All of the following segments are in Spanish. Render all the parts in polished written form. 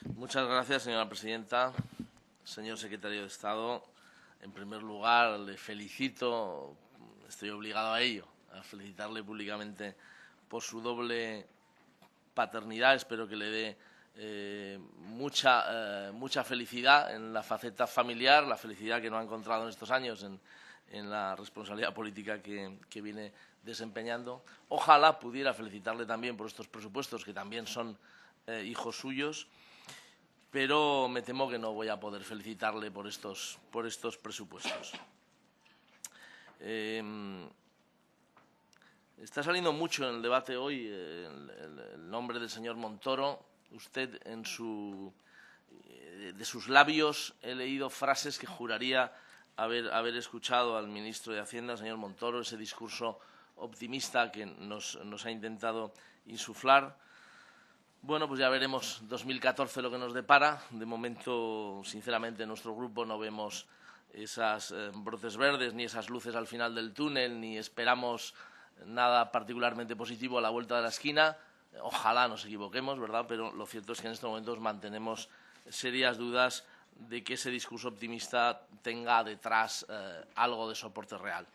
Muchas gracias, señora presidenta. Señor secretario de Estado, en primer lugar, le felicito, estoy obligado a ello, a felicitarle públicamente por su doble paternidad. Espero que le dé mucha felicidad en la faceta familiar, la felicidad que no ha encontrado en estos años en la responsabilidad política que viene desempeñando. Ojalá pudiera felicitarle también por estos presupuestos, que también son hijos suyos, pero me temo que no voy a poder felicitarle por estos presupuestos. Está saliendo mucho en el debate hoy el nombre del señor Montoro. Usted, de sus labios, he leído frases que juraría haber escuchado al ministro de Hacienda, el señor Montoro, ese discurso optimista que nos ha intentado insuflar. Bueno, pues ya veremos 2014 lo que nos depara. De momento, sinceramente, en nuestro grupo no vemos esas brotes verdes ni esas luces al final del túnel, ni esperamos nada particularmente positivo a la vuelta de la esquina. Ojalá nos equivoquemos, ¿verdad? Pero lo cierto es que en estos momentos mantenemos serias dudas de que ese discurso optimista tenga detrás algo de soporte real.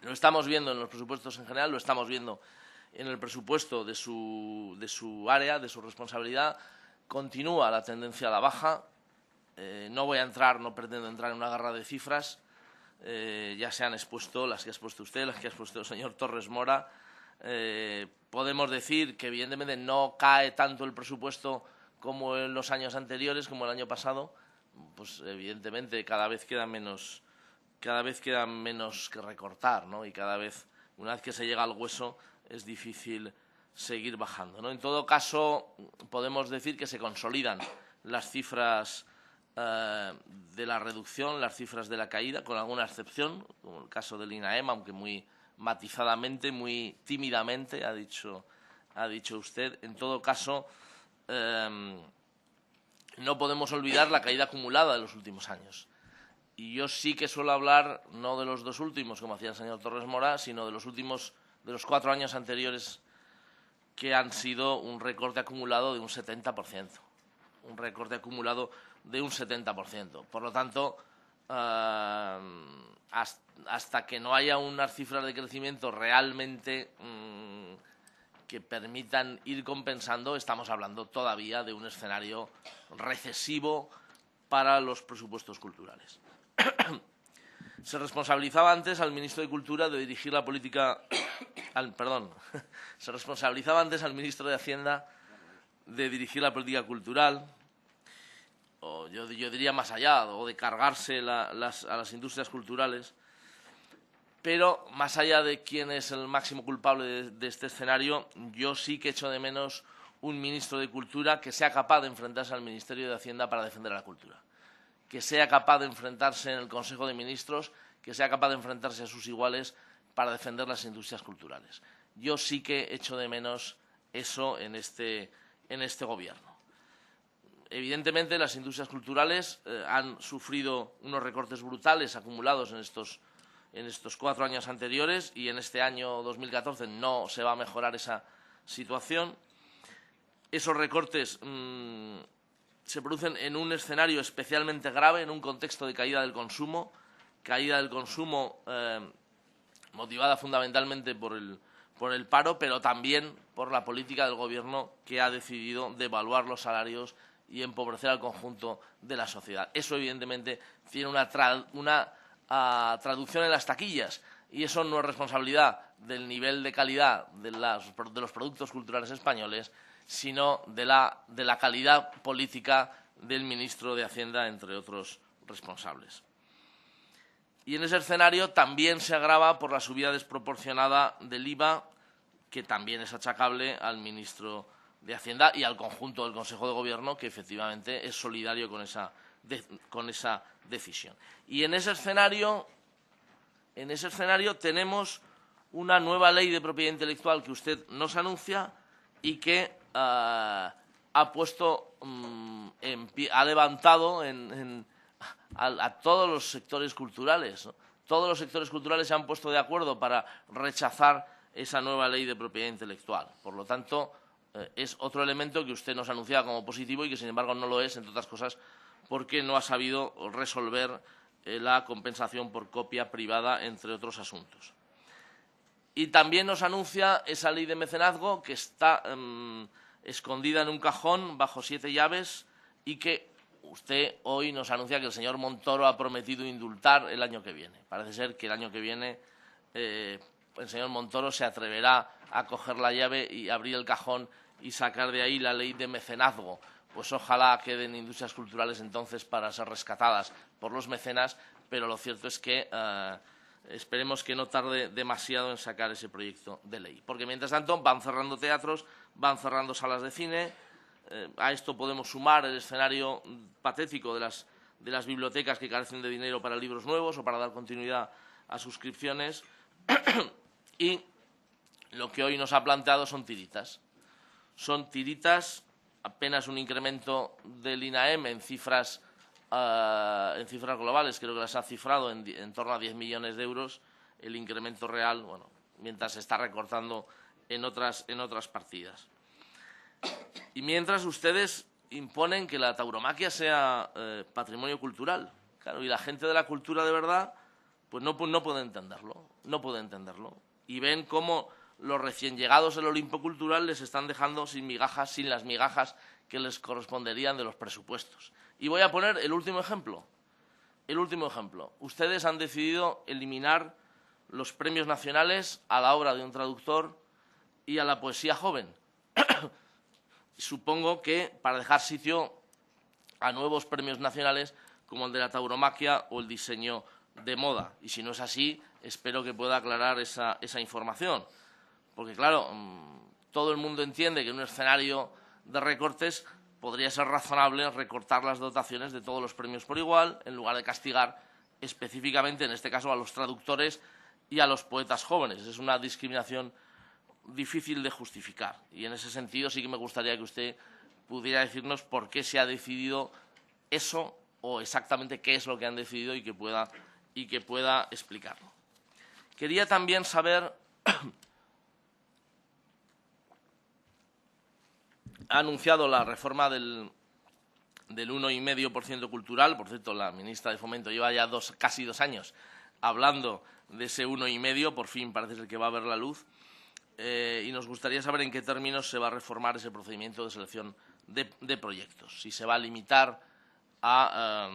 Lo estamos viendo en los presupuestos en general, lo estamos viendo en el presupuesto de su área, de su responsabilidad. Continúa la tendencia a la baja. No pretendo entrar en una guerra de cifras. Ya se han expuesto las que ha expuesto usted, las que ha expuesto el señor Torres Mora. Podemos decir que, evidentemente, no cae tanto el presupuesto como en los años anteriores, como el año pasado. Pues, evidentemente, cada vez queda menos que recortar, ¿no? Y cada vez, una vez que se llega al hueso, es difícil seguir bajando, ¿no? En todo caso, podemos decir que se consolidan las cifras de la reducción, las cifras de la caída, con alguna excepción, como el caso del INAEM, aunque muy matizadamente, muy tímidamente, ha dicho usted. En todo caso, no podemos olvidar la caída acumulada de los últimos años. Y yo sí que suelo hablar no de los dos últimos, como hacía el señor Torres Mora, sino de los 4 años anteriores, que han sido un recorte acumulado de un 70%. Un recorte acumulado de un 70%. Por lo tanto, hasta que no haya unas cifras de crecimiento realmente que permitan ir compensando, estamos hablando todavía de un escenario recesivo para los presupuestos culturales. Se responsabilizaba antes al ministro de Cultura de dirigir la política... Se responsabilizaba antes al ministro de Hacienda de dirigir la política cultural, o yo diría más allá, o de cargarse a las industrias culturales. Pero, más allá de quién es el máximo culpable de este escenario, yo sí que echo de menos un ministro de Cultura que sea capaz de enfrentarse al Ministerio de Hacienda para defender a la cultura, que sea capaz de enfrentarse en el Consejo de Ministros, que sea capaz de enfrentarse a sus iguales para defender las industrias culturales. Yo sí que echo de menos eso en este Gobierno. Evidentemente, las industrias culturales han sufrido unos recortes brutales acumulados en estos 4 años anteriores, y en este año 2014 no se va a mejorar esa situación. Esos recortes se producen en un escenario especialmente grave, en un contexto de caída del consumo motivada fundamentalmente por el paro, pero también por la política del Gobierno, que ha decidido devaluar los salarios y empobrecer al conjunto de la sociedad. Eso, evidentemente, tiene una traducción en las taquillas, y eso no es responsabilidad del nivel de calidad de los productos culturales españoles, sino de la calidad política del ministro de Hacienda, entre otros responsables. Y en ese escenario también se agrava por la subida desproporcionada del IVA, que también es achacable al ministro de Hacienda y al conjunto del Consejo de Gobierno, que efectivamente es solidario con esa decisión. Y en ese escenario tenemos una nueva ley de propiedad intelectual que usted nos anuncia y que ha levantado a todos los sectores culturales, ¿no? Todos los sectores culturales se han puesto de acuerdo para rechazar esa nueva ley de propiedad intelectual. Por lo tanto, es otro elemento que usted nos anunciaba como positivo y que, sin embargo, no lo es, entre otras cosas, porque no ha sabido resolver la compensación por copia privada, entre otros asuntos. Y también nos anuncia esa ley de mecenazgo que está escondida en un cajón bajo 7 llaves y que usted hoy nos anuncia que el señor Montoro ha prometido indultar el año que viene. Parece ser que el año que viene el señor Montoro se atreverá a coger la llave y abrir el cajón y sacar de ahí la ley de mecenazgo. Pues ojalá queden industrias culturales entonces para ser rescatadas por los mecenas, pero lo cierto es que esperemos que no tarde demasiado en sacar ese proyecto de ley. Porque, mientras tanto, van cerrando teatros, van cerrando salas de cine. A esto podemos sumar el escenario patético de las bibliotecas que carecen de dinero para libros nuevos o para dar continuidad a suscripciones. Y lo que hoy nos ha planteado son tiritas. Son tiritas, apenas un incremento del INAEM en cifras globales, creo que las ha cifrado en torno a 10 millones de euros, el incremento real, bueno, mientras se está recortando en otras partidas. Y mientras ustedes imponen que la tauromaquia sea patrimonio cultural. Claro, y la gente de la cultura de verdad pues no puede entenderlo, Y ven cómo los recién llegados del Olimpo Cultural les están dejando sin las migajas que les corresponderían de los presupuestos. Y voy a poner el último ejemplo. Ustedes han decidido eliminar los premios nacionales a la obra de un traductor y a la poesía joven. Supongo que para dejar sitio a nuevos premios nacionales como el de la tauromaquia o el diseño de moda. Y si no es así, espero que pueda aclarar esa información. Porque, claro, todo el mundo entiende que en un escenario de recortes podría ser razonable recortar las dotaciones de todos los premios por igual, en lugar de castigar específicamente, en este caso, a los traductores y a los poetas jóvenes. Es una discriminación difícil de justificar. Y en ese sentido sí que me gustaría que usted pudiera decirnos por qué se ha decidido eso o exactamente qué es lo que han decidido y que pueda explicarlo. Quería también saber, ha anunciado la reforma del 1,5% cultural. Por cierto, la ministra de Fomento lleva ya casi 2 años hablando de ese 1,5%, por fin parece ser que va a ver la luz. Y nos gustaría saber en qué términos se va a reformar ese procedimiento de selección de proyectos. Si se va a limitar a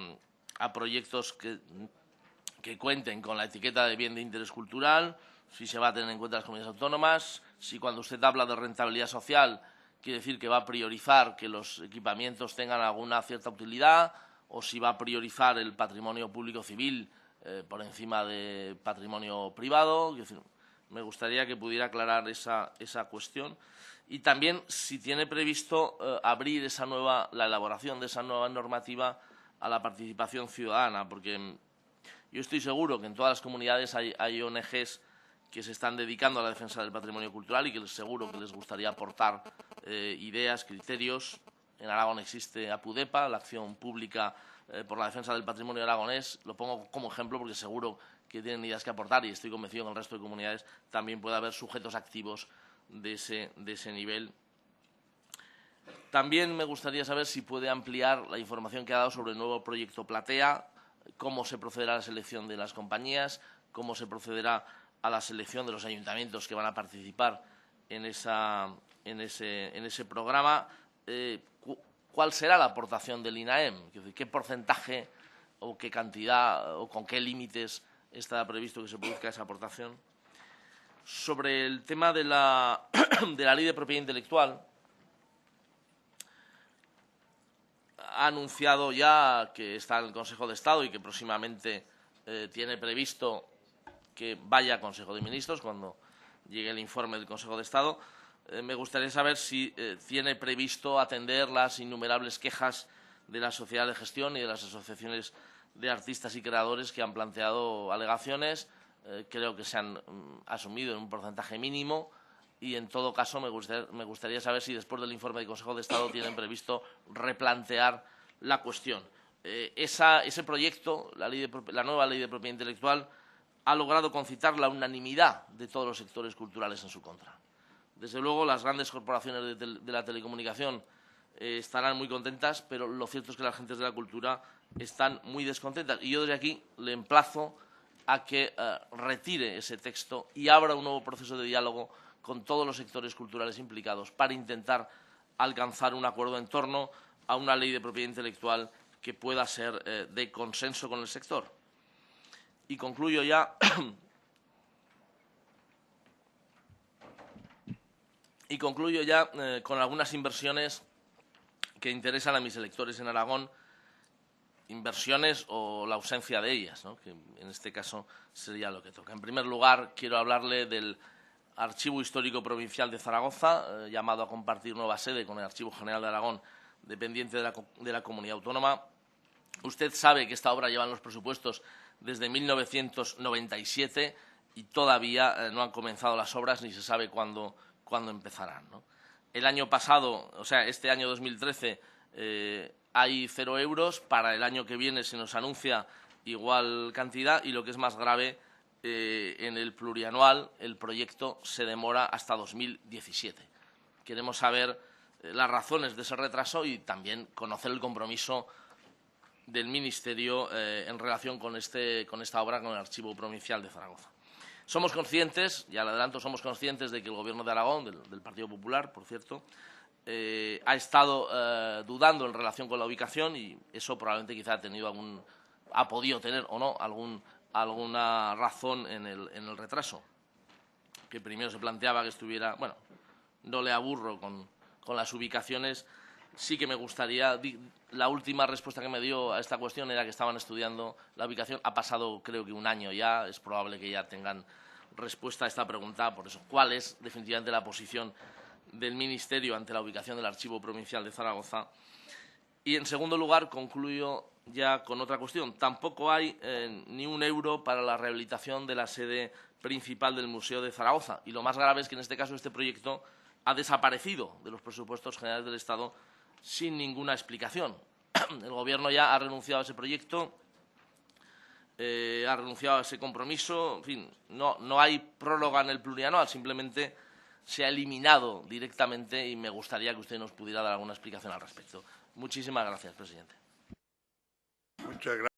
proyectos que cuenten con la etiqueta de bien de interés cultural, si se va a tener en cuenta las comunidades autónomas, si cuando usted habla de rentabilidad social quiere decir que va a priorizar que los equipamientos tengan alguna cierta utilidad, o si va a priorizar el patrimonio público civil por encima de patrimonio privado. Es decir, me gustaría que pudiera aclarar esa cuestión. Y también si tiene previsto abrir la elaboración de esa nueva normativa a la participación ciudadana, porque yo estoy seguro que en todas las comunidades hay ONGs que se están dedicando a la defensa del patrimonio cultural y que seguro que les gustaría aportar ideas, criterios. En Aragón existe APUDEPA, la Acción Pública por la Defensa del Patrimonio Aragonés. Lo pongo como ejemplo porque seguro que tienen ideas que aportar y estoy convencido que en el resto de comunidades también puede haber sujetos activos de ese nivel. También me gustaría saber si puede ampliar la información que ha dado sobre el nuevo proyecto Platea, cómo se procederá a la selección de las compañías, cómo se procederá a la selección de los ayuntamientos que van a participar en ese programa. ¿Cuál será la aportación del INAEM? Es decir, ¿qué porcentaje o qué cantidad o con qué límites está previsto que se produzca esa aportación? Sobre el tema de la ley de propiedad intelectual, ha anunciado ya que está en el Consejo de Estado y que próximamente tiene previsto que vaya a Consejo de Ministros cuando llegue el informe del Consejo de Estado. Me gustaría saber si tiene previsto atender las innumerables quejas de la sociedad de gestión y de las asociaciones de artistas y creadores que han planteado alegaciones. Creo que se han asumido en un porcentaje mínimo y, en todo caso, me gustaría saber si después del informe del Consejo de Estado tienen previsto replantear la cuestión. Ese proyecto, la nueva ley de propiedad intelectual, ha logrado concitar la unanimidad de todos los sectores culturales en su contra. Desde luego, las grandes corporaciones de la telecomunicación estarán muy contentas, pero lo cierto es que las gentes de la cultura están muy descontentas. Y yo desde aquí le emplazo a que retire ese texto y abra un nuevo proceso de diálogo con todos los sectores culturales implicados para intentar alcanzar un acuerdo en torno a una ley de propiedad intelectual que pueda ser de consenso con el sector. Y concluyo ya. Con algunas inversiones que interesan a mis electores en Aragón, inversiones o la ausencia de ellas, ¿no?, que en este caso sería lo que toca. En primer lugar, quiero hablarle del Archivo Histórico Provincial de Zaragoza, llamado a compartir nueva sede con el Archivo General de Aragón, dependiente de la Comunidad Autónoma. Usted sabe que esta obra lleva en los presupuestos desde 1997 y todavía no han comenzado las obras ni se sabe cuándo empezarán, ¿no? El año pasado, o sea, este año 2013, hay 0 euros. Para el año que viene se nos anuncia igual cantidad y, lo que es más grave, en el plurianual el proyecto se demora hasta 2017. Queremos saber las razones de ese retraso y también conocer el compromiso del Ministerio en relación con esta obra, con el Archivo Provincial de Zaragoza. Somos conscientes, ya le adelanto, somos conscientes de que el Gobierno de Aragón, del Partido Popular, por cierto, ha estado dudando en relación con la ubicación y eso probablemente quizá ha podido tener o no alguna razón en el retraso. Que primero se planteaba que estuviera, bueno, no le aburro con las ubicaciones. Sí que me gustaría, la última respuesta que me dio a esta cuestión era que estaban estudiando la ubicación. Ha pasado, creo que, un año ya, es probable que ya tengan respuesta a esta pregunta. Por eso, ¿cuál es definitivamente la posición del Ministerio ante la ubicación del Archivo Provincial de Zaragoza? Y, en segundo lugar, concluyo ya con otra cuestión. Tampoco hay ni 1 euro para la rehabilitación de la sede principal del Museo de Zaragoza. Y lo más grave es que, en este caso, este proyecto ha desaparecido de los presupuestos generales del Estado sin ninguna explicación. El Gobierno ya ha renunciado a ese proyecto, ha renunciado a ese compromiso. En fin, no hay prórroga en el plurianual, simplemente se ha eliminado directamente y me gustaría que usted nos pudiera dar alguna explicación al respecto. Muchísimas gracias, presidente. Muchas gracias.